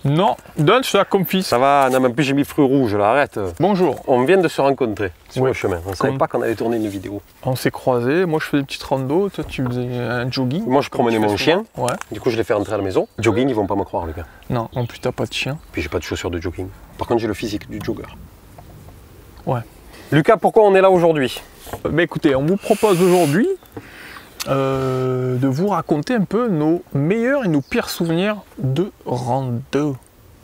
Non, donne, je te la confie. Ça va, non mais en plus j'ai mis fruits rouges là, arrête. Bonjour. On vient de se rencontrer sur Oui. le chemin, on ne savait pas qu'on allait tourner une vidéo. On s'est croisés, moi je faisais une petite rando, toi tu faisais un jogging. Moi je promenais mon chien, Ouais. du coup je l'ai fait rentrer à la maison. Jogging, ils vont pas me croire les gars. Non, en plus t'as pas de chien. Puis j'ai pas de chaussures de jogging. Par contre j'ai le physique du jogger. Ouais. Lucas, pourquoi on est là aujourd'hui? Mais écoutez, on vous propose aujourd'hui de vous raconter un peu nos meilleurs et nos pires souvenirs de rando.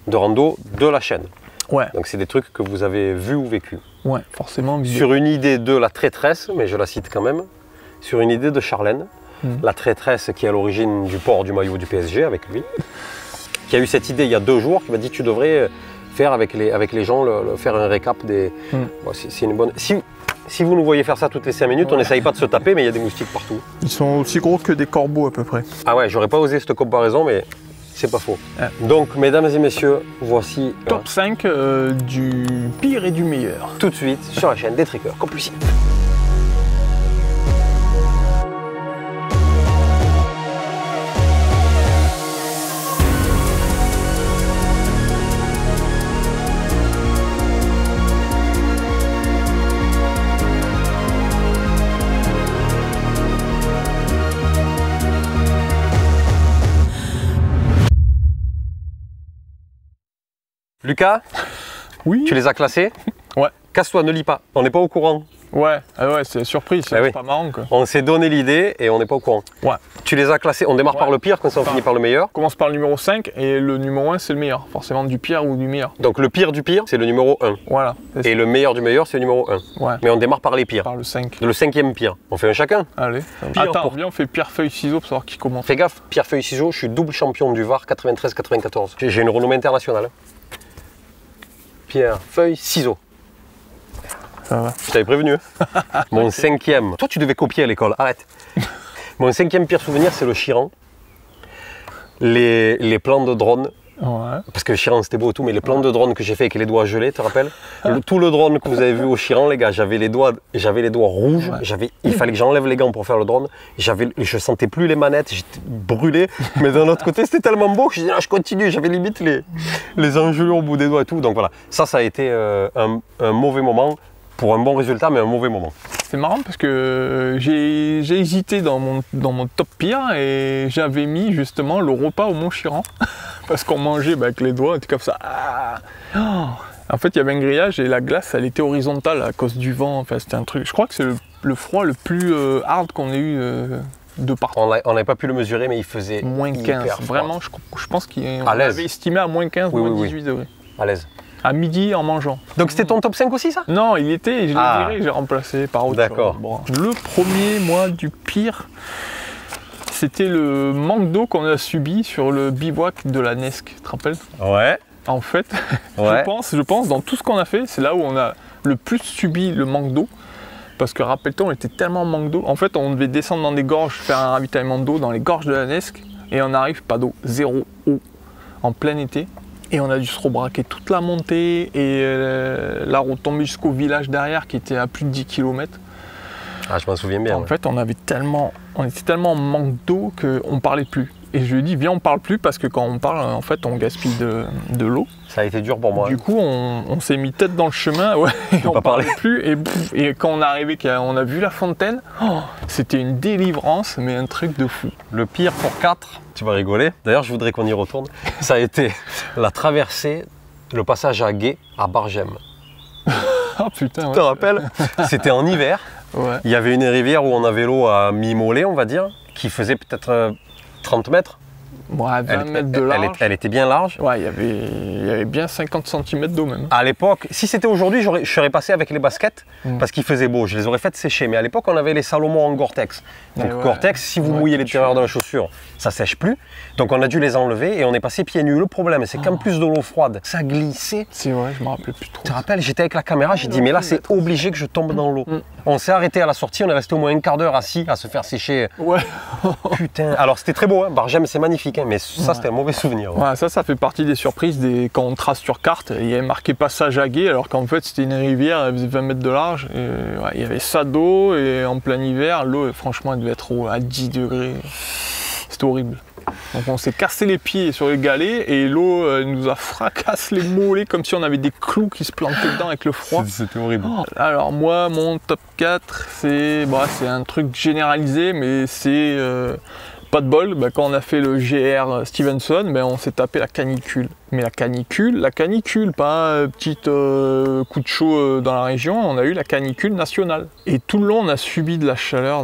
De rando de la chaîne. Ouais, Donc c'est des trucs que vous avez vus ou vécus. ouais, forcément. Sur une idée de la traîtresse, mais je la cite quand même, sur une idée de Charlène, la traîtresse qui est à l'origine du port du maillot du PSG avec lui, qui a eu cette idée il y a 2 jours, qui m'a dit tu devrais faire avec les gens, faire un récap des... Bon, c'est une bonne... Si vous nous voyez faire ça toutes les 5 minutes, on n'essaye pas de se taper, mais il y a des moustiques partout. Ils sont aussi gros que des corbeaux à peu près. Ah ouais, j'aurais pas osé cette comparaison, mais c'est pas faux. Ouais. Donc, mesdames et messieurs, voici Top 5 du pire et du meilleur. tout de suite sur la chaîne des Trekkers Compulsifs. Lucas, Oui. tu les as classés? Ouais. Casse-toi, ne lis pas, on n'est pas au courant. Ouais, ah ouais, c'est surprise, c'est oui. pas marrant quoi. On s'est donné l'idée et on n'est pas au courant. Ouais. Tu les as classés, on démarre Ouais. par le pire, comme ça on finit par le meilleur. On commence par le numéro 5 et le numéro 1 c'est le meilleur. Forcément du pire ou du meilleur. Donc le pire du pire, c'est le numéro 1. Voilà. Et le meilleur du meilleur, c'est le numéro 1. Ouais. Mais on démarre par les pires. Par le 5. Le 5e pire. On fait un chacun. Allez. Pire Attends, pour- viens on fait pierre, feuille, ciseaux pour savoir qui commence. Fais gaffe, pierre, feuille, ciseaux, je suis double champion du Var 93-94. J'ai une renommée internationale. Pierre, feuille, ciseaux. Ça va. Je t'avais prévenu. Mon 5e. Toi, tu devais copier à l'école, arrête. Mon 5e pire souvenir, c'est le Chiran. Les plans de drone. Ouais. Parce que le Chiran c'était beau et tout, mais les plans de drone que j'ai fait avec les doigts gelés, tu te rappelles? Tout le drone que vous avez vu au Chiran, les gars, j'avais les doigts rouges, Ouais. il fallait que j'enlève les gants pour faire le drone. Je sentais plus les manettes, j'étais brûlé, mais d'un autre côté c'était tellement beau que je disais, ah, je continue, j'avais limite les engelures au bout des doigts et tout. Donc voilà, ça a été un mauvais moment, pour un bon résultat, mais un mauvais moment. C'est marrant parce que j'ai hésité dans mon top pire et j'avais mis justement le repas au Mont Chiran parce qu'on mangeait avec les doigts, comme ça. Ah. Oh. En fait, il y avait un grillage et la glace, elle était horizontale à cause du vent. Enfin, c'était un truc. Je crois que c'est le froid le plus hard qu'on ait eu de partout. On n'avait pas pu le mesurer, mais il faisait Moins 15. hyper froid. Vraiment, je pense qu'on À l'aise. avait estimé à moins 15, Oui, moins oui, oui. 18 degrés. À l'aise. À midi en mangeant. Donc c'était ton top 5 aussi, ça? Non, il était, je l'ai Ah. viré, j'ai remplacé par autre D'accord. chose. Bon. Le premier, moi, du pire, c'était le manque d'eau qu'on a subi sur le bivouac de la Nesque, tu te rappelles? Ouais. En fait, Ouais. je pense, dans tout ce qu'on a fait, c'est là où on a le plus subi le manque d'eau. Parce que rappelle-toi, on était tellement en manque d'eau. En fait, on devait descendre dans des gorges, faire un ravitaillement d'eau dans les gorges de la Nesque, et on arrive, pas d'eau, zéro eau, en plein été. Et on a dû se rebraquer toute la montée et la route tombée jusqu'au village derrière qui était à plus de 10 km. Ah, je m'en souviens bien. En ouais. fait, on était tellement en manque d'eau qu'on ne parlait plus. Et je lui ai dit, viens, on parle plus parce que quand on parle, en fait, on gaspille de l'eau. Ça a été dur pour moi. Du coup, on s'est mis tête dans le chemin, ouais, et on pas parlait parler. plus. Et quand on est arrivé, qu'on a vu la fontaine, oh, c'était une délivrance, mais un truc de fou. Le pire pour 4, tu vas rigoler. D'ailleurs, je voudrais qu'on y retourne. Ça a été la traversée, le passage à Gué, à Bargem. Oh putain, Tu te rappelles? C'était en hiver. Ouais. Il y avait une rivière où on avait l'eau à mi-mollet, on va dire, qui faisait peut-être 30 mètres. Ouais, 20 mètres de large. Elle était bien large. Ouais, il y avait bien 50 cm d'eau même. À l'époque, si c'était aujourd'hui, je serais passé avec les baskets parce qu'il faisait beau. Je les aurais faites sécher. Mais à l'époque, on avait les Salomon en Gore-Tex. Donc Ouais, Gore-Tex, si vous ouais, mouillez tu l'intérieur de la chaussure, ça sèche plus. Donc on a dû les enlever et on est passé pieds nus. Le problème, c'est qu'en plus de l'eau froide, ça glissait. C'est vrai, je me rappelle plus trop. Tu te rappelles, j'étais avec la caméra, j'ai dit mais là c'est obligé que je tombe dans l'eau. On s'est arrêté à la sortie, on est resté au moins un quart d'heure assis à se faire sécher. Ouais. Putain, alors c'était très beau, hein. Bargem c'est magnifique, hein, mais ça c'était un mauvais souvenir. Ouais, ça fait partie des surprises quand on trace sur carte. Il y avait marqué passage à Gué, alors qu'en fait c'était une rivière, elle faisait 20 mètres de large. Et, ouais, il y avait ça d'eau et en plein hiver, l'eau franchement elle devait être à 10 degrés. C'était horrible. Donc on s'est cassé les pieds sur les galets et l'eau nous a fracassé les mollets comme si on avait des clous qui se plantaient dedans avec le froid. C'était horrible. Alors moi, mon top 4, c'est un truc généralisé, mais c'est pas de bol. Quand on a fait le GR Stevenson, on s'est tapé la canicule. Mais la canicule, pas un petit coup de chaud dans la région, on a eu la canicule nationale. Et tout le long, on a subi de la chaleur,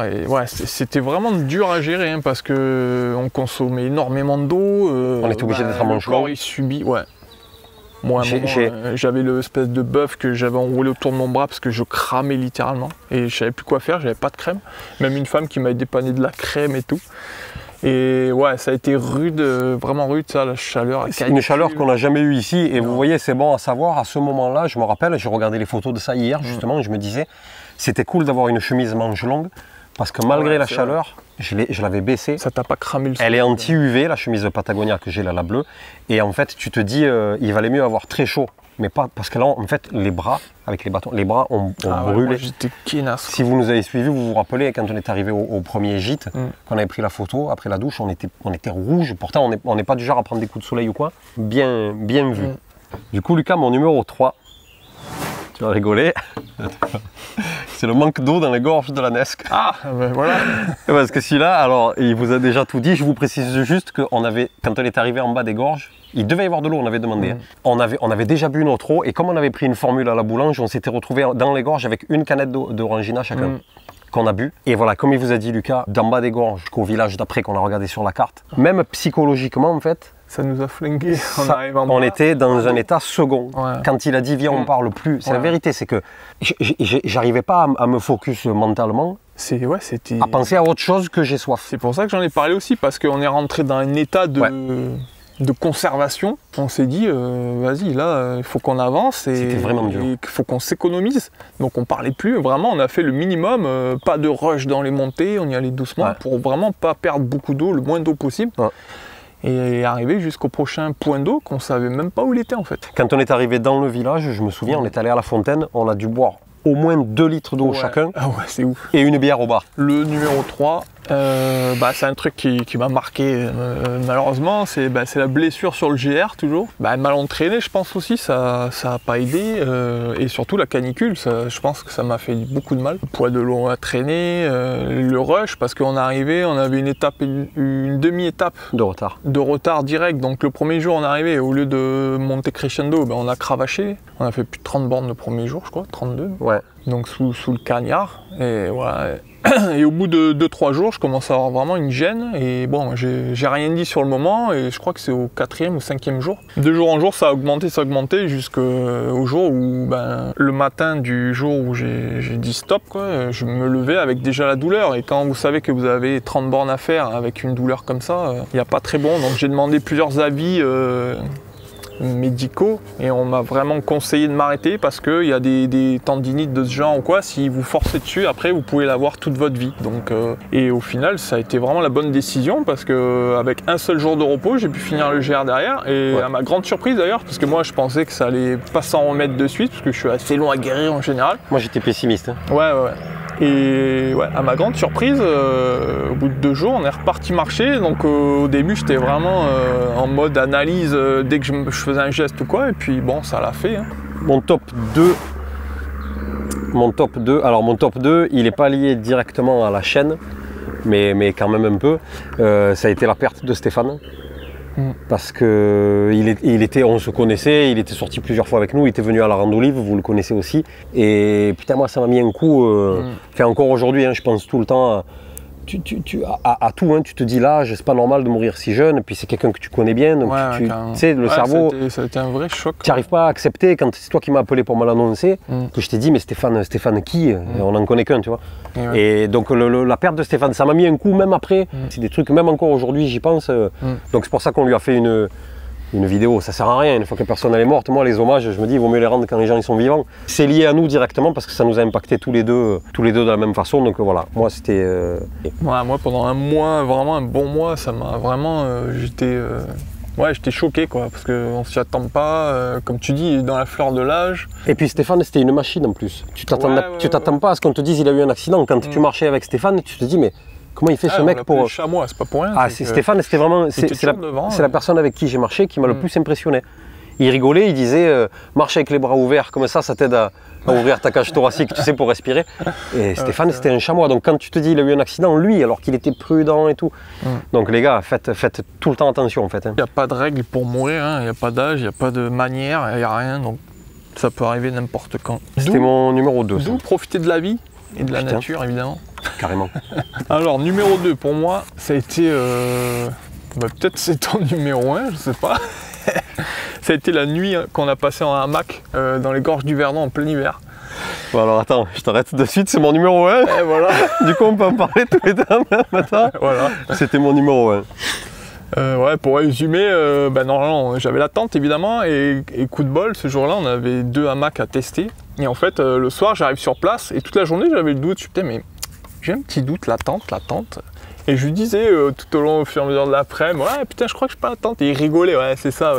et ouais, c'était vraiment dur à gérer, hein, parce que on consommait énormément d'eau. On était obligé d'être à manche longue. Il subit, ouais. Moi, j'avais l'espèce de bœuf que j'avais enroulé autour de mon bras parce que je cramais littéralement. Et je savais plus quoi faire, j'avais pas de crème. Même une femme qui m'a dépanné de la crème et tout. Et ouais, ça a été rude, vraiment rude, ça, la chaleur. C'est une chaleur qu'on n'a jamais eue ici. Et vous voyez, c'est bon à savoir, à ce moment-là, je me rappelle, j'ai regardé les photos de ça hier, justement, et je me disais, c'était cool d'avoir une chemise manche longue. Parce que malgré la chaleur, je l'avais baissée. Ça t'a pas cramé le soleil. Elle est anti-UV, la chemise de Patagonia que j'ai là, la bleue. Et en fait, tu te dis, il valait mieux avoir très chaud. Mais pas parce que là, en fait, les bras, avec les bâtons, les bras ont brûlé. Moi, j'étais kénasse. Si vous nous avez suivis, vous vous rappelez, quand on est arrivé au premier gîte, qu'on avait pris la photo, après la douche, on était rouge. Pourtant, on n'est pas du genre à prendre des coups de soleil ou quoi. Bien vu. Du coup, Lucas, mon numéro 3, tu vas rigoler. C'est le manque d'eau dans les gorges de la Nesque. Ah, ben voilà. Parce que celui-là, alors, il vous a déjà tout dit. Je vous précise juste qu'on avait, quand on est arrivé en bas des gorges, il devait y avoir de l'eau, on avait demandé. On avait déjà bu notre eau et comme on avait pris une formule à la boulange, on s'était retrouvé dans les gorges avec une canette d'orangina chacun. Qu'on a bu. Et voilà, comme il vous a dit Lucas, d'en bas des gorges jusqu'au village d'après qu'on a regardé sur la carte, même psychologiquement en fait, ça nous a flingué. On était dans un état second. Ouais. Quand il a dit viens on parle plus, c'est la vérité, c'est que j'arrivais pas à me focus mentalement. C'était à penser à autre chose que j'ai soif. C'est pour ça que j'en ai parlé aussi, parce qu'on est rentré dans un état de conservation. On s'est dit, vas-y, là, il faut qu'on avance et il faut qu'on s'économise. Donc on parlait plus, vraiment, on a fait le minimum, pas de rush dans les montées, on y allait doucement pour vraiment pas perdre beaucoup d'eau, le moins d'eau possible. Et arriver jusqu'au prochain point d'eau qu'on savait même pas où il était en fait. Quand on est arrivé dans le village, je me souviens, on est allé à la fontaine, on a dû boire au moins 2 litres d'eau chacun. Ah ouais, c'est ouf. Et une bière au bar. Le numéro 3, c'est un truc qui m'a marqué malheureusement, c'est la blessure sur le GR toujours. Mal entraîné, je pense aussi, ça n'a pas aidé. Et surtout la canicule, je pense que ça m'a fait beaucoup de mal. Le poids de l'eau à traîner, le rush, parce qu'on arrivait, on avait une demi-étape de retard. De retard direct. Donc le premier jour on est arrivé, au lieu de monter crescendo, on a cravaché. On a fait plus de 30 bornes le premier jour, je crois, 32. Ouais. Donc sous le cagnard. Et voilà. Et au bout de 2-3 jours, je commence à avoir vraiment une gêne. Et bon, j'ai rien dit sur le moment. Et je crois que c'est au 4e ou 5e jour. De jour en jour, ça a augmenté jusqu'au jour où, le matin du jour où j'ai dit stop, quoi, je me levais avec déjà la douleur. Et quand vous savez que vous avez 30 bornes à faire avec une douleur comme ça, il n'y a pas très bon. Donc j'ai demandé plusieurs avis médicaux et on m'a vraiment conseillé de m'arrêter parce qu'il y a des tendinites de ce genre ou quoi, si vous forcez dessus après vous pouvez l'avoir toute votre vie. Donc, et au final ça a été vraiment la bonne décision parce qu'avec un seul jour de repos j'ai pu finir le GR derrière et à ma grande surprise d'ailleurs, parce que moi je pensais que ça allait pas s'en remettre de suite parce que je suis assez long à guérir en général. Moi j'étais pessimiste. Ouais. Et à ma grande surprise, au bout de 2 jours, on est reparti marcher. Donc au début, j'étais vraiment en mode analyse dès que je faisais un geste ou quoi. Et puis bon, ça l'a fait. Hein. Mon top 2, il n'est pas lié directement à la chaîne, mais quand même un peu. Ça a été la perte de Stéphane. Parce que on se connaissait, il était sorti plusieurs fois avec nous, il était venu à la Randolive, vous le connaissez aussi. Et putain, moi ça m'a mis un coup, encore aujourd'hui, je pense tout le temps à tout, tu te dis là, c'est pas normal de mourir si jeune, et puis c'est quelqu'un que tu connais bien, donc tu sais, le cerveau, ça a été un vrai choc. Tu n'arrives pas à accepter, quand c'est toi qui m'as appelé pour me l'annoncer, que je t'ai dit, mais Stéphane qui on n'en connaît qu'un, tu vois. Et donc la perte de Stéphane, ça m'a mis un coup, même après, c'est des trucs, même encore aujourd'hui, j'y pense. Donc c'est pour ça qu'on lui a fait une vidéo, ça sert à rien, une fois que personne est morte. Moi les hommages, je me dis il vaut mieux les rendre quand les gens ils sont vivants. C'est lié à nous directement parce que ça nous a impacté tous les deux de la même façon, donc voilà, moi c'était... moi pendant un mois, vraiment un bon mois, ça m'a vraiment... j'étais choqué quoi, parce qu'on s'y attend pas, comme tu dis, dans la fleur de l'âge. Et puis Stéphane c'était une machine en plus, tu t'attends pas à ce qu'on te dise il a eu un accident. Quand tu marchais avec Stéphane, tu te dis mais Comment il fait ce on mec l'appelait pour... chamois, c'est pas pour rien. Ah, c'est que- Stéphane, c'était vraiment... était C'est la, toujours devant, c'est la personne avec qui j'ai marché qui m'a le plus impressionné. Il rigolait, il disait marche avec les bras ouverts, comme ça t'aide à ouvrir ta cage thoracique, tu sais, pour respirer. Et Stéphane, c'était un chamois. Donc quand tu te dis il a eu un accident, lui, alors qu'il était prudent et tout. Donc les gars, faites tout le temps attention en fait. Il n'y a pas de règle pour mourir, hein. Il n'y a pas d'âge, il n'y a pas de manière, il n'y a rien. Donc ça peut arriver n'importe quand. C'était mon numéro 2. D'où profiter de la vie et de la Putain. nature, évidemment. Carrément. Alors, numéro 2, pour moi, ça a été... peut-être c'est ton numéro 1, je sais pas. Ça a été la nuit qu'on a passée en hamac dans les gorges du Verdon en plein hiver. Bon alors attends, je t'arrête de suite, c'est mon numéro 1. Et voilà. Du coup on peut en parler tous les deux en même matin. Voilà. C'était mon numéro 1. Ouais, pour résumer, normalement j'avais la tente évidemment et coup de bol, ce jour-là on avait 2 hamacs à tester. Et en fait le soir j'arrive sur place et toute la journée j'avais le doute, je me disais mais j'ai un petit doute, la tente. Et je lui disais tout au long, au fur et à mesure de l'après-midi, ouais putain je crois que je suis pas à la tente. Et il rigolait, ouais c'est ça.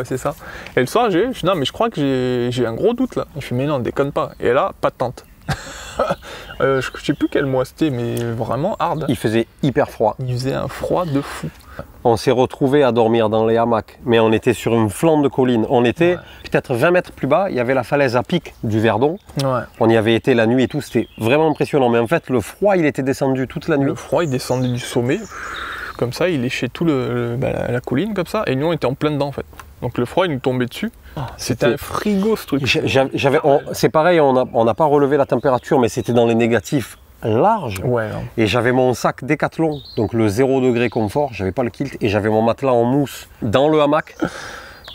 Et le soir je dis non mais je crois que j'ai un gros doute là. Il fait mais non déconne pas. Et là, pas de tente. Je sais plus quel mois c'était, mais vraiment hard. Il faisait hyper froid. Il faisait un froid de fou. On s'est retrouvés à dormir dans les hamacs, mais on était sur une flanc de colline. On était peut-être 20 mètres plus bas, il y avait la falaise à pic du Verdon. Ouais. On y avait été la nuit et tout, c'était vraiment impressionnant. Mais en fait, le froid, il était descendu toute la nuit. Le froid, il descendait du sommet, comme ça, il léchait tout la colline, comme ça, et nous, on était en plein dedans, en fait. Donc le froid, il nous tombait dessus. C'était un frigo, ce truc. C'est pareil, on n'a pas relevé la température, mais c'était dans les négatifs larges. Ouais, et j'avais mon sac Décathlon, donc le 0 degré confort, j'avais pas le kilt, et j'avais mon matelas en mousse dans le hamac.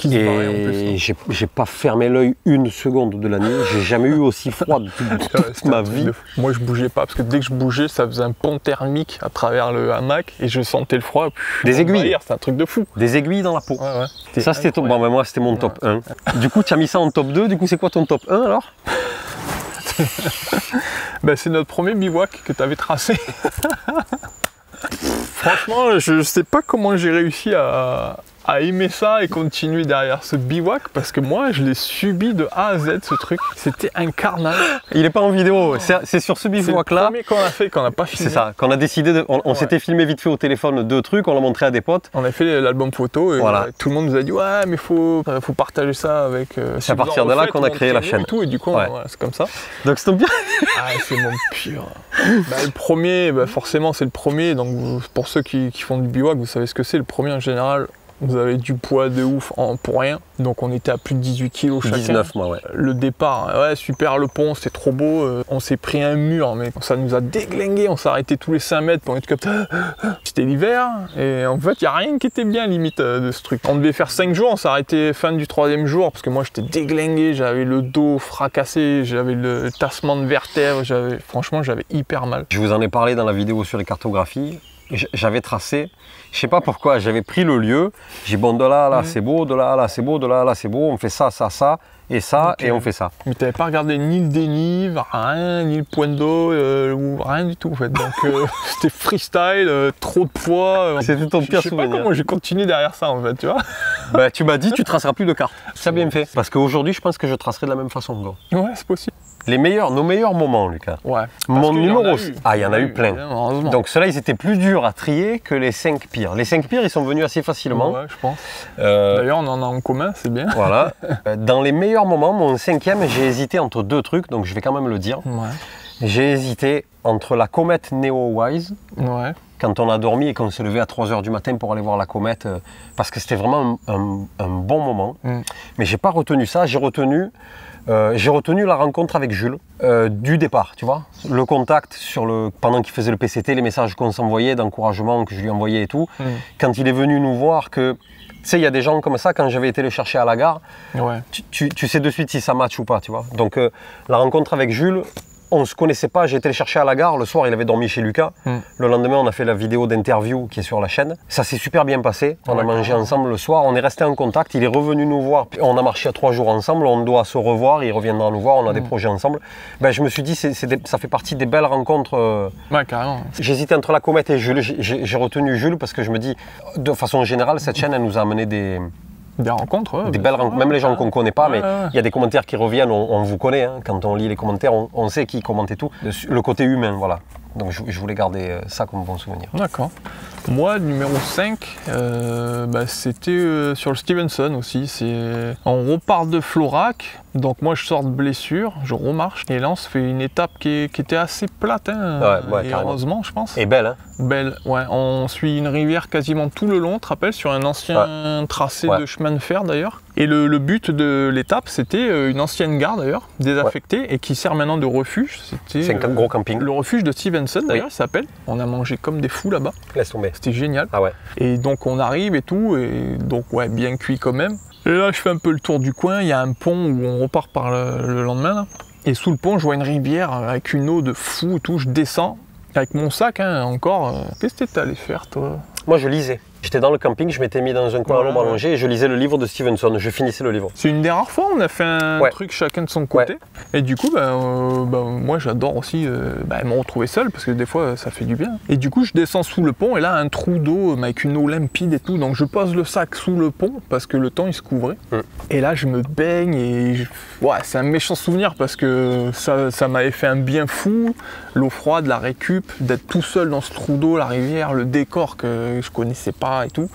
Et j'ai pas fermé l'œil une seconde de la nuit, j'ai jamais eu aussi froid de toute ma vie. Moi je bougeais pas, parce que dès que je bougeais, ça faisait un pont thermique à travers le hamac, et je sentais le froid. Des aiguilles. C'est un truc de fou. Des aiguilles dans la peau. Ouais. Ça c'était moi c'était mon top 1. Du coup tu as mis ça en top 2, du coup c'est quoi ton top 1 alors? C'est notre premier bivouac que tu avais tracé. Franchement, je sais pas comment j'ai réussi à aimer ça et continuer derrière ce bivouac, parce que moi je l'ai subi de A à Z ce truc. C'était un carnage. Il est pas en vidéo, c'est sur ce bivouac là. C'est le premier qu'on a fait, qu'on n'a pas filmé. C'est ça, qu'on a décidé de. On s'était filmé vite fait au téléphone 2 trucs, on l'a montré à des potes. On a fait l'album photo et tout le monde nous a dit ouais mais faut partager ça avec. C'est à partir de là qu'on a créé la chaîne. Et du coup c'est comme ça. Donc c'est ton pire. Ah c'est mon pire. Le premier, forcément c'est le premier, donc pour ceux qui font du bivouac, vous savez ce que c'est. Le premier en général, vous avez du poids de ouf pour rien. Donc on était à plus de 18 kg chacun. 19 moi ouais. Le départ, super le pont, c'était trop beau. On s'est pris un mur, mais ça nous a déglingué. On s'est arrêté tous les 5 mètres pour être comme ça. C'était l'hiver. Et en fait, il n'y a rien qui était bien limite de ce truc. On devait faire 5 jours, on s'est arrêté fin du 3e jour. Parce que moi j'étais déglingué, j'avais le dos fracassé, j'avais le tassement de vertèbres. Franchement, j'avais hyper mal. Je vous en ai parlé dans la vidéo sur les cartographies. J'avais tracé, je sais pas pourquoi, j'avais pris le lieu, j'ai dit bon de là à là c'est beau, de là à là c'est beau, de là à là c'est beau, on fait ça, ça, ça, et ça, et on fait ça. Mais tu n'avais pas regardé ni le dénive, rien, ni le point d'eau, ou rien du tout en fait. Donc c'était freestyle, trop de poids. C'était ton pire souvenir. Je sais pas comment j'ai continué derrière ça en fait, tu vois. Tu m'as dit tu traceras plus de cartes. Ça a bien fait. Parce qu'aujourd'hui je pense que je tracerai de la même façon. Gros. Ouais, c'est possible. Nos meilleurs moments, Lucas. Ouais. Mon numéro. Il y en a eu plein. Donc ceux-là, ils étaient plus durs à trier que les 5 pires. Les 5 pires, ils sont venus assez facilement. Ouais, je pense. D'ailleurs, on en a en commun, c'est bien. Voilà. Dans les meilleurs moments, mon 5e, j'ai hésité entre 2 trucs, donc je vais quand même le dire. Ouais. J'ai hésité entre la comète Neowise. Ouais. Quand on a dormi et qu'on s'est levé à 3 h du matin pour aller voir la comète, parce que c'était vraiment un bon moment. Mais j'ai pas retenu ça, j'ai retenu la rencontre avec Jules du départ, tu vois. Le contact pendant qu'il faisait le PCT, les messages qu'on s'envoyait d'encouragement que je lui envoyais et tout. Quand il est venu nous voir tu sais, il y a des gens comme ça, quand j'avais été le chercher à la gare, tu sais de suite si ça match ou pas, tu vois. Donc la rencontre avec Jules, on ne se connaissait pas, j'ai été le chercher à la gare, le soir il avait dormi chez Lucas. Le lendemain on a fait la vidéo d'interview qui est sur la chaîne. Ça s'est super bien passé, on a mangé ensemble le soir, on est resté en contact, il est revenu nous voir, on a marché à 3 jours ensemble, on doit se revoir, il reviendra nous voir, on a des projets ensemble. Je me suis dit, ça fait partie des belles rencontres. Ouais, carrément. J'hésitais entre la comète et Jules, j'ai retenu Jules parce que je me dis, de façon générale, cette chaîne elle nous a amené des rencontres, des belles rencontres, même les gens qu'on ne connaît pas, mais il y a des commentaires qui reviennent, on vous connaît, hein. Quand on lit les commentaires, on sait qui commente et tout. Le côté humain, voilà. Donc je voulais garder ça comme bon souvenir. D'accord. Moi, numéro 5, c'était sur le Stevenson aussi. On repart de Florac, donc moi je sors de blessure, je remarche, et là on se fait une étape qui était assez plate, hein, et heureusement je pense. Et belle, hein. Belle, ouais. On suit une rivière quasiment tout le long, tu te rappelles, sur un ancien tracé de chemin de fer d'ailleurs. Et le but de l'étape, c'était une ancienne gare d'ailleurs, désaffectée, et qui sert maintenant de refuge. C'est un gros camping. Le refuge de Stevenson d'ailleurs, il s'appelle. On a mangé comme des fous là-bas. Laisse tomber. C'était génial. Ah ouais. Et donc on arrive et tout, et donc ouais, bien cuit quand même. Et là je fais un peu le tour du coin, il y a un pont où on repart par le lendemain là. Et sous le pont je vois une rivière avec une eau de fou et tout, je descends avec mon sac encore. Qu'est-ce que t'es allé faire toi? Moi je lisais. J'étais dans le camping, je m'étais mis dans un coin à l'ombre allongé et je lisais le livre de Stevenson, je finissais le livre. C'est une des rares fois où on a fait un truc chacun de son côté. Et du coup, moi j'adore aussi me retrouver seul parce que des fois ça fait du bien. Et du coup, je descends sous le pont et là, un trou d'eau avec une eau limpide et tout. Donc je pose le sac sous le pont parce que le temps il se couvrait. Et là, je me baigne et c'est un méchant souvenir parce que ça m'avait fait un bien fou. L'eau froide, la récup, d'être tout seul dans ce trou d'eau, la rivière, le décor que je connaissais pas et tout.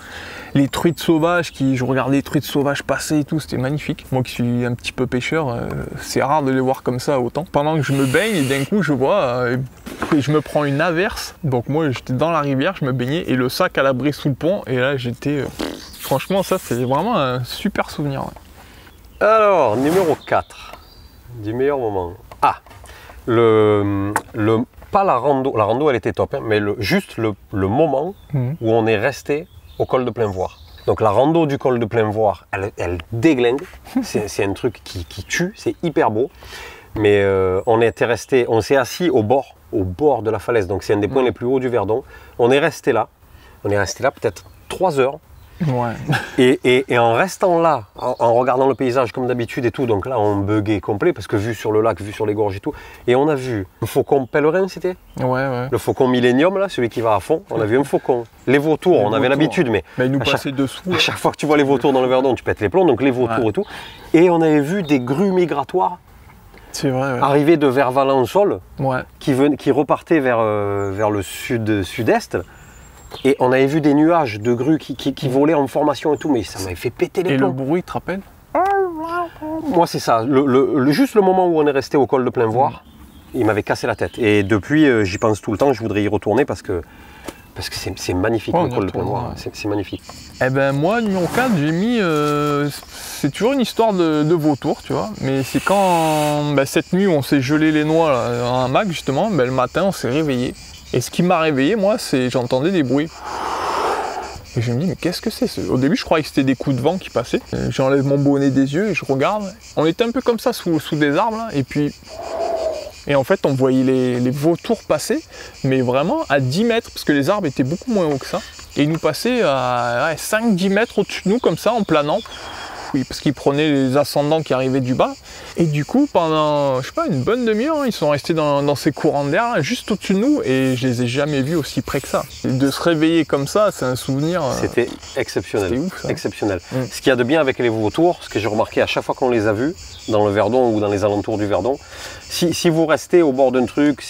Les truites sauvages, je regardais les truites sauvages passer et tout, c'était magnifique. Moi qui suis un petit peu pêcheur, c'est rare de les voir comme ça autant. Pendant que je me baigne, et d'un coup je vois, et je me prends une averse. Donc moi j'étais dans la rivière, je me baignais et le sac à l'abri sous le pont. Et là j'étais... franchement ça c'est vraiment un super souvenir. Ouais. Alors, numéro 4, du meilleur moment. Ah, pas la rando elle était top, hein, mais juste le moment où on est resté au col de Plainvoir. Donc la rando du col de Plainvoir, elle déglingue, c'est un truc qui tue, c'est hyper beau. Mais on s'est assis au bord de la falaise, donc c'est un des points les plus hauts du Verdon. On est resté là peut-être 3 heures. Ouais. Et en restant là, en regardant le paysage comme d'habitude et tout, donc là on buguait complet parce que vue sur le lac, vue sur les gorges et tout, et on a vu le faucon pèlerin, c'était le faucon Millennium là, celui qui va à fond, on a vu un faucon. Les vautours, on avait l'habitude, mais ils nous passaient dessous. À chaque fois que tu vois les vautours dans le Verdon, tu pètes les plombs, donc les vautours et tout. Et on avait vu des grues migratoires. C'est vrai, arriver de vers Valençol, qui repartaient vers le sud-est. Et on avait vu des nuages de grues qui volaient en formation et tout, mais ça m'avait fait péter les plombs. Et le bruit, tu te rappelles? Moi, c'est ça. Juste le moment où on est resté au col de Plainvoir, il m'avait cassé la tête. Et depuis, j'y pense tout le temps, je voudrais y retourner parce que c'est magnifique, le col de Plainvoir. C'est magnifique. Eh ben moi, numéro 4, j'ai mis... c'est toujours une histoire de vautour, tu vois. Mais c'est quand, cette nuit, où on s'est gelé les noix là, dans un hamac, justement, le matin, on s'est réveillé. Et ce qui m'a réveillé, moi, c'est j'entendais des bruits. Et je me dis, mais qu'est-ce que c'est? Au début, je croyais que c'était des coups de vent qui passaient. J'enlève mon bonnet des yeux et je regarde. On était un peu comme ça sous des arbres, là, et puis... Et en fait, on voyait les vautours passer, mais vraiment à 10 mètres, parce que les arbres étaient beaucoup moins hauts que ça. Et ils nous passaient à 5-10 mètres au-dessus de nous, comme ça, en planant. Oui, parce qu'ils prenaient les ascendants qui arrivaient du bas. Et du coup, pendant, je sais pas, une bonne demi-heure, ils sont restés dans ces courants d'air, juste au-dessus de nous, et je les ai jamais vus aussi près que ça. Et de se réveiller comme ça, c'est un souvenir... C'était exceptionnel. C'était ouf, ça. Exceptionnel. Ce qu'il y a de bien avec les vautours, ce que j'ai remarqué à chaque fois qu'on les a vus, dans le Verdon ou dans les alentours du Verdon, si vous restez au bord d'un truc,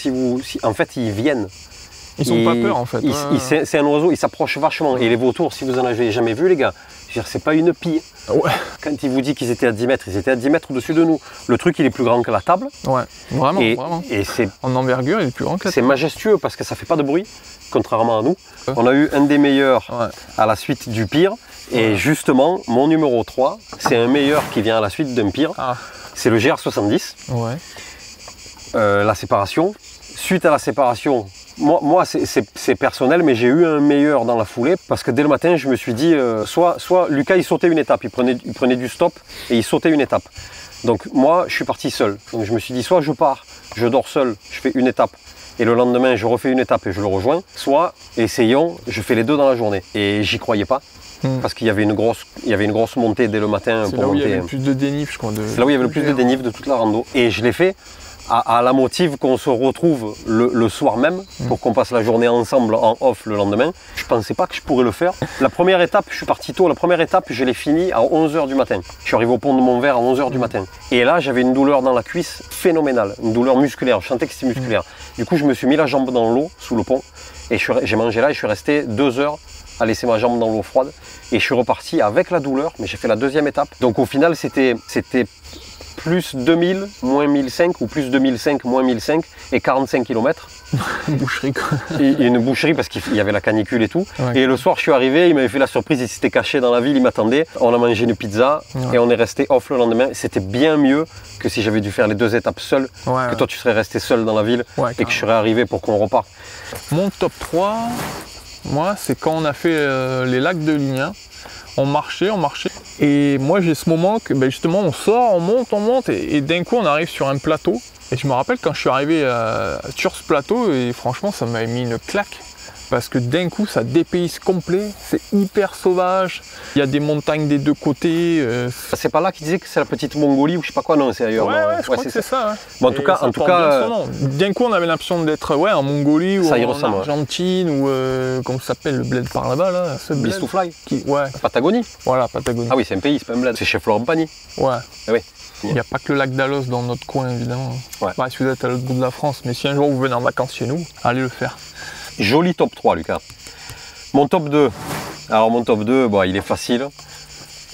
en fait, ils viennent. Ils sont pas peur, en fait. C'est un oiseau, il s'approche vachement. Et les vautours, si vous en avez jamais vu, les gars, c'est pas une pie. Ouais. Quand il vous dit qu'ils étaient à 10 mètres, ils étaient à 10 mètres au-dessus de nous. Le truc, il est plus grand que la table. Ouais, vraiment. Et c'est, en envergure, il est plus grand que la table. C'est majestueux parce que ça fait pas de bruit, contrairement à nous. On a eu un des meilleurs à la suite du pire. Et justement, mon numéro 3, c'est un meilleur qui vient à la suite d'un pire. C'est le GR70. Ouais. La séparation. Suite à la séparation, moi c'est personnel, mais j'ai eu un meilleur dans la foulée parce que dès le matin, je me suis dit, soit Lucas il sautait une étape, il prenait du stop et il sautait une étape. Donc moi, je suis parti seul. Donc je me suis dit, soit je pars, je dors seul, je fais une étape et le lendemain, je refais une étape et je le rejoins, soit, essayons, je fais les deux dans la journée. Et j'y croyais pas. Parce qu'il y avait une grosse montée dès le matin. C'est là où il y avait le plus de dénive, je crois. C'est là où il y avait le plus de dénive de toute la rando. Et je l'ai fait à la motive qu'on se retrouve le soir même pour qu'on passe la journée ensemble en off le lendemain. Je pensais pas que je pourrais le faire. La première étape, je suis parti tôt, la première étape, je l'ai finie à 11h du matin. Je suis arrivé au pont de Montvert à 11h du matin. Et là, j'avais une douleur dans la cuisse phénoménale, une douleur musculaire, je sentais que c'était musculaire. Du coup, je me suis mis la jambe dans l'eau, sous le pont, et j'ai mangé là et je suis resté 2 heures à laisser ma jambe dans l'eau froide. Et je suis reparti avec la douleur, mais j'ai fait la deuxième étape. Donc au final, c'était plus 2000, moins 1005 ou plus 2005, moins 1005 et 45 km. Une boucherie quoi. Et une boucherie parce qu'il y avait la canicule et tout. Ouais. Et le soir, je suis arrivé, il m'avait fait la surprise, il s'était caché dans la ville, il m'attendait. On a mangé une pizza et on est resté off le lendemain. C'était bien mieux que si j'avais dû faire les 2 étapes seul, que toi tu serais resté seul dans la ville et que je serais arrivé pour qu'on reparte. Mon top 3, moi, c'est quand on a fait les lacs de Lignin. On marchait. Et moi, j'ai ce moment que justement, on sort, on monte, et d'un coup, on arrive sur un plateau. Et je me rappelle quand je suis arrivé sur ce plateau, et franchement, ça m'avait mis une claque. Parce que d'un coup, ça dépayse complet, c'est hyper sauvage. Il y a des montagnes des deux côtés. C'est pas là qu'ils disaient que c'est la petite Mongolie ou je sais pas quoi, non, c'est ailleurs. Ouais, je crois que c'est ça. Ouais. Bon, en tout cas, d'un coup, on avait l'impression d'être en Mongolie ou en ressemble, Argentine ou comment ça s'appelle le bled par là-bas là. Beast to Fly. Ouais. Patagonie. Voilà, Patagonie. Ah oui, c'est un pays, c'est pas un bled. C'est chez Florent Pagny. Ouais. Ah oui. Il n'y a pas que le lac d'Alos dans notre coin, évidemment. Ouais. Bah, si vous êtes à l'autre bout de la France, mais si un jour vous venez en vacances chez nous, allez le faire. Joli top 3, Lucas. Mon top 2. Alors, mon top 2, bon, il est facile.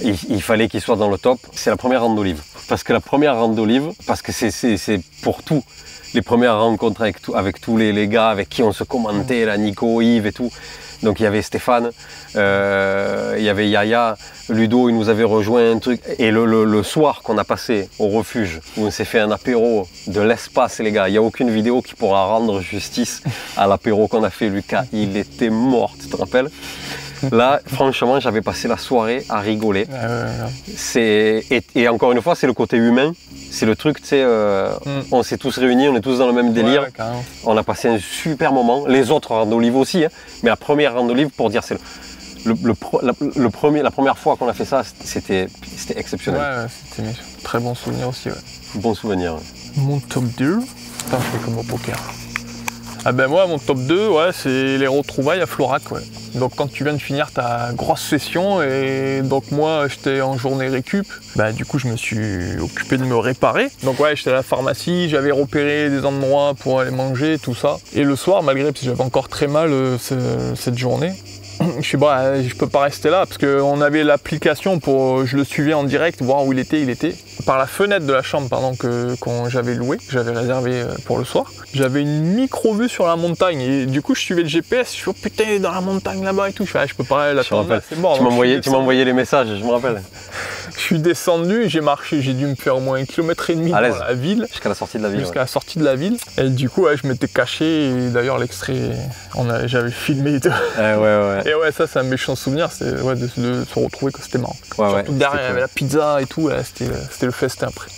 Il fallait qu'il soit dans le top. C'est la première rando livre. Parce que la première rando livre, parce que c'est pour tout. Les premières rencontres avec tous les gars avec qui on se commentait, là, Nico, Yves et tout. Donc il y avait Stéphane, il y avait Yaya, Ludo, il nous avait rejoint un truc. Et le soir qu'on a passé au refuge, où on s'est fait un apéro de l'espace, les gars, il n'y a aucune vidéo qui pourra rendre justice à l'apéro qu'on a fait, Lucas. Il était mort, tu te rappelles? Là, franchement, j'avais passé la soirée à rigoler. Et encore une fois, c'est le côté humain. C'est le truc, tu sais, on s'est tous réunis, on est tous dans le même délire. On a passé un super moment. Les autres randos livres aussi, hein. Mais la première rando livre, pour dire, c'est la première fois qu'on a fait ça, c'était exceptionnel. Ouais, c'était un très bon souvenir aussi. Ouais. Bon souvenir. Mon top 2, attends, je fais comme au poker. Ah ben moi, mon top 2, ouais, c'est les retrouvailles à Florac. Ouais. Donc quand tu viens de finir ta grosse session, et donc moi j'étais en journée récup, bah du coup je me suis occupé de me réparer. Donc ouais, j'étais à la pharmacie, j'avais repéré des endroits pour aller manger, tout ça. Et le soir, malgré que j'avais encore très mal cette journée, je suis bah, je peux pas rester là parce qu'on avait l'application pour, je le suivais en direct, voir où il était. Par la fenêtre de la chambre quand j'avais loué, que j'avais réservé pour le soir, j'avais une micro-vue sur la montagne et du coup je suivais le GPS, je suis oh putain il est dans la montagne là-bas et tout, je peux pas l'attendre, c'est mort. Tu m'as envoyé les messages, je me rappelle. Je suis descendu, j'ai marché, j'ai dû me faire au moins 1,5 km dans la ville. Jusqu'à la sortie de la ville. Jusqu'à la sortie de la ville. Et du coup, ouais, je m'étais caché. Et d'ailleurs, l'extrait, j'avais filmé et tout. Ouais. Et ouais, ça, c'est un méchant souvenir, c'est ouais, de se retrouver, c'était marrant. Surtout derrière, il y avait la pizza et tout, c'était le festin après.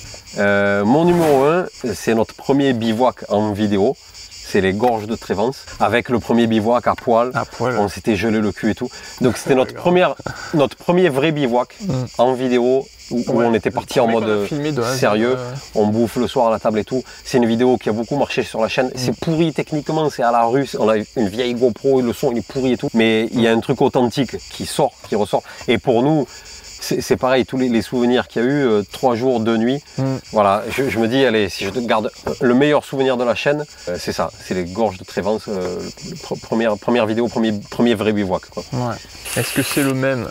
Mon numéro 1, c'est notre premier bivouac en vidéo. C'est les gorges de Trévence, avec le premier bivouac à poil. On s'était gelé le cul et tout. Donc c'était notre premier vrai bivouac en vidéo où on était parti en mode sérieux. On bouffe le soir à la table et tout. C'est une vidéo qui a beaucoup marché sur la chaîne. C'est pourri techniquement, c'est à la rue. On a une vieille GoPro et le son il est pourri et tout. Mais il y a un truc authentique qui ressort. Et pour nous, c'est pareil, tous les souvenirs qu'il y a eu, 3 jours, 2 nuits. Voilà, je me dis, allez, si je te garde le meilleur souvenir de la chaîne, c'est ça, c'est les gorges de Trévence, première vidéo, premier vrai bivouac. Quoi. Ouais. Est-ce que c'est le même?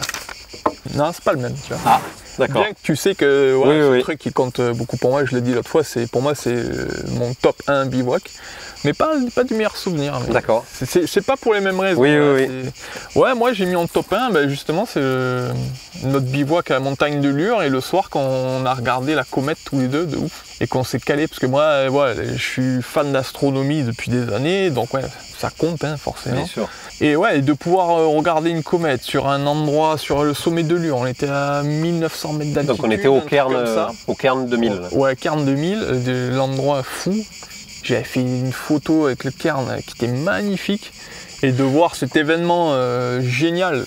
Non, c'est pas le même, tu vois. Ah, d'accord. Bien que tu sais que ce truc qui compte beaucoup pour moi, je l'ai dit l'autre fois, pour moi c'est mon top 1 bivouac. Mais pas du meilleur souvenir. D'accord. C'est pas pour les mêmes raisons. Oui. Ouais, moi j'ai mis en top 1, justement, c'est notre bivouac à la montagne de Lure et le soir quand on a regardé la comète tous les deux, de ouf. Et qu'on s'est calé, parce que moi, je suis fan d'astronomie depuis des années, donc ouais, ça compte, hein, forcément. Bien sûr. Et ouais, de pouvoir regarder une comète sur un endroit, sur le sommet de Lure, on était à 1900 mètres d'altitude. Donc on était au Cairn 2000. Ouais, Cairn 2000, l'endroit fou. J'avais fait une photo avec le Cairn qui était magnifique et de voir cet événement génial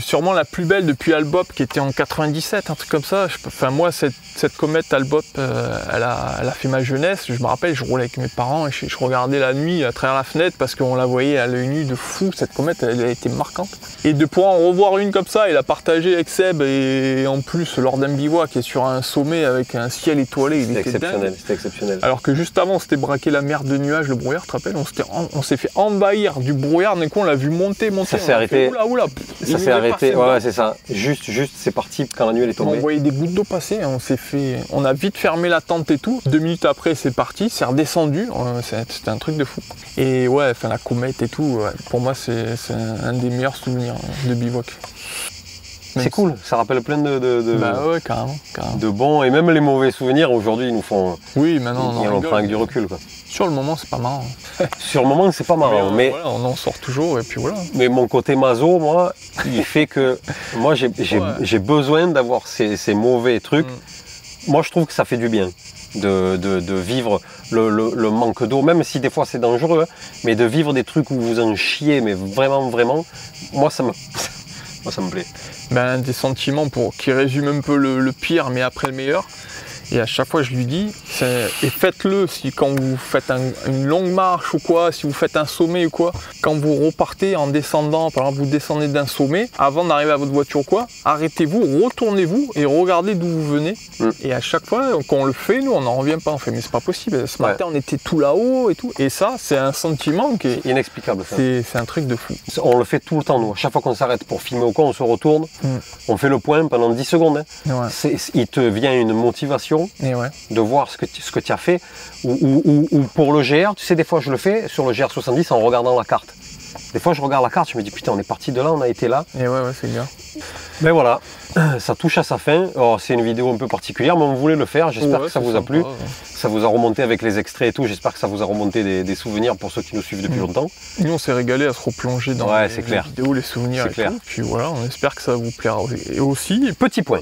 Sûrement la plus belle depuis Albop qui était en 97, un truc comme ça. Enfin moi cette comète Albop, elle a fait ma jeunesse. Je me rappelle, je roulais avec mes parents et je regardais la nuit à travers la fenêtre parce qu'on la voyait à l'œil nu de fou. Cette comète, elle a été marquante. Et de pouvoir en revoir une comme ça et la partager avec Seb et en plus lors d'un bivouac qui est sur un sommet avec un ciel étoilé, il était dingue. C'était exceptionnel. Alors que juste avant, c'était braqué la mer de nuages, le brouillard, tu te rappelles, on s'est fait envahir du brouillard, d'un coup on l'a vu monter. Ça s'est arrêté. Oula. Ça s'est arrêté, ouais, c'est ça. Juste, c'est parti quand la nuit elle est tombée. On voyait des gouttes d'eau passer, on a vite fermé la tente et tout. 2 minutes après, c'est parti, c'est redescendu. C'était un truc de fou. Et ouais, enfin la comète et tout, ouais, pour moi, c'est un des meilleurs souvenirs de bivouac. C'est cool, ça rappelle plein bah ouais, carrément. De bons et même les mauvais souvenirs aujourd'hui ils nous font. Oui, maintenant on prend avec du recul quoi. Sur le moment, c'est pas marrant. Sur le moment, c'est pas marrant, mais voilà, on en sort toujours et puis voilà. Mais mon côté maso, moi, il fait que moi j'ai besoin d'avoir ces mauvais trucs. Moi, je trouve que ça fait du bien de vivre le manque d'eau, même si des fois c'est dangereux, hein, mais de vivre des trucs où vous en chiez, mais vraiment, moi ça me plaît. Ben, des sentiments qui résument un peu le pire, mais après le meilleur. Et à chaque fois, je lui dis, et faites-le si quand vous faites une longue marche ou quoi, si vous faites un sommet ou quoi, quand vous repartez en descendant, par exemple, vous descendez d'un sommet, avant d'arriver à votre voiture ou quoi, arrêtez-vous, retournez-vous et regardez d'où vous venez. Et à chaque fois qu'on le fait, nous, on n'en revient pas. On fait, mais c'est pas possible. Ce matin, on était tout là-haut et tout. Et ça, c'est un sentiment qui est inexplicable. C'est un truc de fou. On le fait tout le temps, nous. À chaque fois qu'on s'arrête pour filmer ou quoi, on se retourne, on fait le point pendant 10 secondes. Hein. Ouais. Il te vient une motivation. Et ouais. De voir ce que tu as fait ou pour le GR, tu sais, des fois je le fais sur le GR70 en regardant la carte. Des fois je regarde la carte, je me dis putain, on est parti de là, on a été là. Et ouais, c'est bien. Mais voilà, ça touche à sa fin. Alors, c'est une vidéo un peu particulière, mais on voulait le faire. J'espère que ça vous a plu. Ça vous a remonté avec les extraits et tout. J'espère que ça vous a remonté des souvenirs pour ceux qui nous suivent depuis longtemps. Nous, on s'est régalé à se replonger dans les vidéos, les souvenirs et tout. Puis voilà, on espère que ça vous plaira. Et aussi, petit point.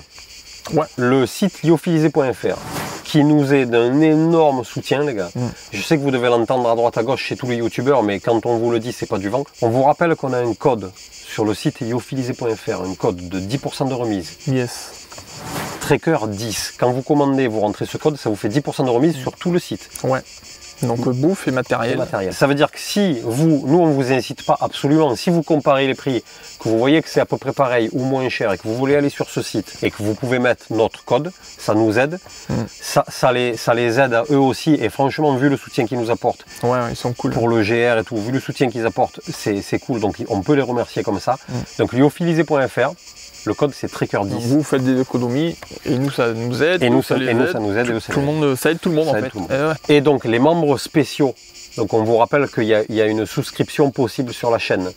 Ouais. Le site lyophilisé.fr qui nous est d'un énorme soutien, les gars. Je sais que vous devez l'entendre à droite à gauche chez tous les youtubeurs, mais quand on vous le dit, c'est pas du vent. On vous rappelle qu'on a un code sur le site lyophilisé.fr, un code de 10% de remise. Yes. Trekker 10. Quand vous commandez, vous rentrez ce code, ça vous fait 10% de remise sur tout le site. Ouais. Donc bouffe et matériel. Ça veut dire que si nous on ne vous incite pas absolument, si vous comparez les prix, que vous voyez que c'est à peu près pareil ou moins cher et que vous voulez aller sur ce site et que vous pouvez mettre notre code, ça nous aide, ça les aide à eux aussi et franchement vu le soutien qu'ils nous apportent, ils sont cool. Pour le GR et tout, vu le soutien qu'ils apportent, c'est cool, donc on peut les remercier comme ça. Donc lyophilisé.fr. Le code c'est Trekker 10. Vous faites des économies et nous ça nous aide. Et nous ça nous aide. Tout le monde, ça aide tout le monde en fait. Et donc les membres spéciaux. Donc on vous rappelle qu'il y a une souscription possible sur la chaîne.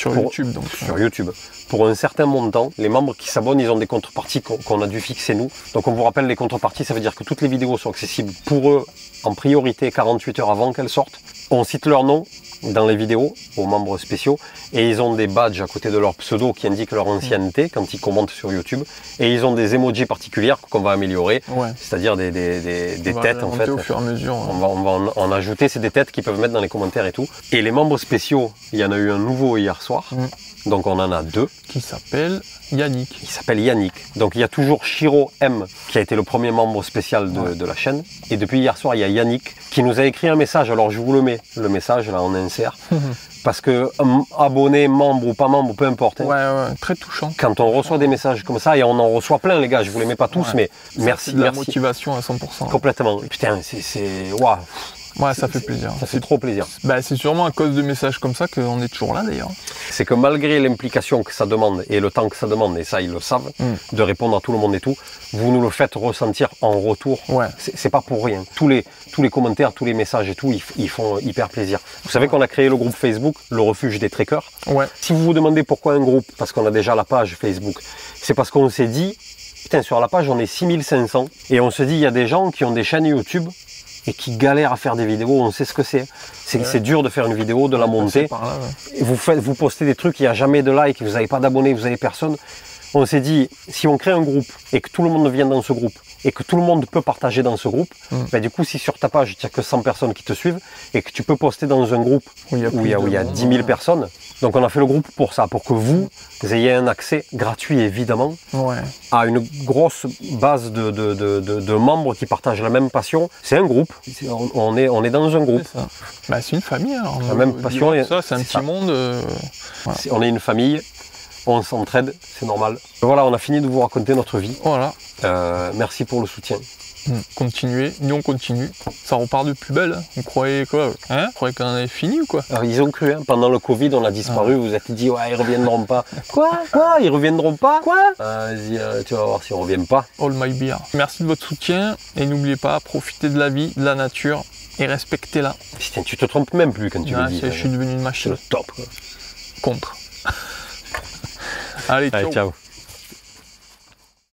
YouTube donc. Sur YouTube. Pour un certain montant, les membres qui s'abonnent, ils ont des contreparties qu'on a dû fixer nous. Donc on vous rappelle les contreparties, ça veut dire que toutes les vidéos sont accessibles pour eux en priorité 48 heures avant qu'elles sortent. On cite leur nom dans les vidéos aux membres spéciaux et ils ont des badges à côté de leur pseudo qui indiquent leur ancienneté quand ils commentent sur YouTube et ils ont des emojis particulières qu'on va améliorer, c'est-à-dire des têtes en fait. Au fur et à mesure. On va en ajouter, c'est des têtes qu'ils peuvent mettre dans les commentaires et tout. Et les membres spéciaux, il y en a eu un nouveau hier soir, donc on en a 2. Qui s'appelle Yannick. Donc il y a toujours Shiro M qui a été le premier membre spécial de la chaîne. Et depuis hier soir, il y a Yannick qui nous a écrit un message. Alors je vous le mets, le message là en insert. Parce que abonné, membre ou pas membre, peu importe. Hein. Très touchant. Quand on reçoit des messages comme ça, et on en reçoit plein les gars, je vous les mets pas tous, mais merci. C'est de la motivation à 100%. Complètement. Putain, c'est waouh. Ouais, ça fait plaisir. Ça fait trop plaisir. C'est sûrement à cause de messages comme ça qu'on est toujours là d'ailleurs. C'est que malgré l'implication que ça demande et le temps que ça demande, et ça ils le savent, de répondre à tout le monde et tout, vous nous le faites ressentir en retour. C'est pas pour rien. Tous les commentaires, tous les messages et tout, ils font hyper plaisir. Vous savez qu'on a créé le groupe Facebook, le refuge des trekkers. Si vous vous demandez pourquoi un groupe, parce qu'on a déjà la page Facebook, c'est parce qu'on s'est dit, putain, sur la page on est 6500 et on se dit il y a des gens qui ont des chaînes YouTube et qui galèrent à faire des vidéos, on sait ce que c'est. C'est dur de faire une vidéo, de la monter. Et vous postez des trucs, il n'y a jamais de like, vous n'avez pas d'abonnés, vous n'avez personne. On s'est dit, si on crée un groupe et que tout le monde vient dans ce groupe et que tout le monde peut partager dans ce groupe, bah, du coup, si sur ta page, il n'y a que 100 personnes qui te suivent et que tu peux poster dans un groupe où il y a 10 000 personnes, donc on a fait le groupe pour ça, pour que vous ayez un accès gratuit, évidemment, à une grosse base de membres qui partagent la même passion. C'est un groupe, on est dans un groupe. C'est une famille. Hein, la même passion. C'est un petit monde. Voilà. On est une famille. On s'entraide, c'est normal. Voilà, on a fini de vous raconter notre vie. Voilà. Merci pour le soutien. Continuez, nous on continue. Ça repart de plus belle. Vous croyez quoi? Vous croyez qu'on avait fini ou quoi? Alors, ils ont cru, hein. Pendant le Covid, on a disparu. Vous êtes dit, ouais, ils reviendront pas. Quoi? Ils reviendront pas? Quoi? Vas-y, tu vas voir s'ils reviennent pas. All my beer. Merci de votre soutien et n'oubliez pas, profitez de la vie, de la nature et respectez-la. Putain, tu te trompes même plus quand tu le dis. Je suis devenu une machine. C'est le top. Contre. Allez, ciao.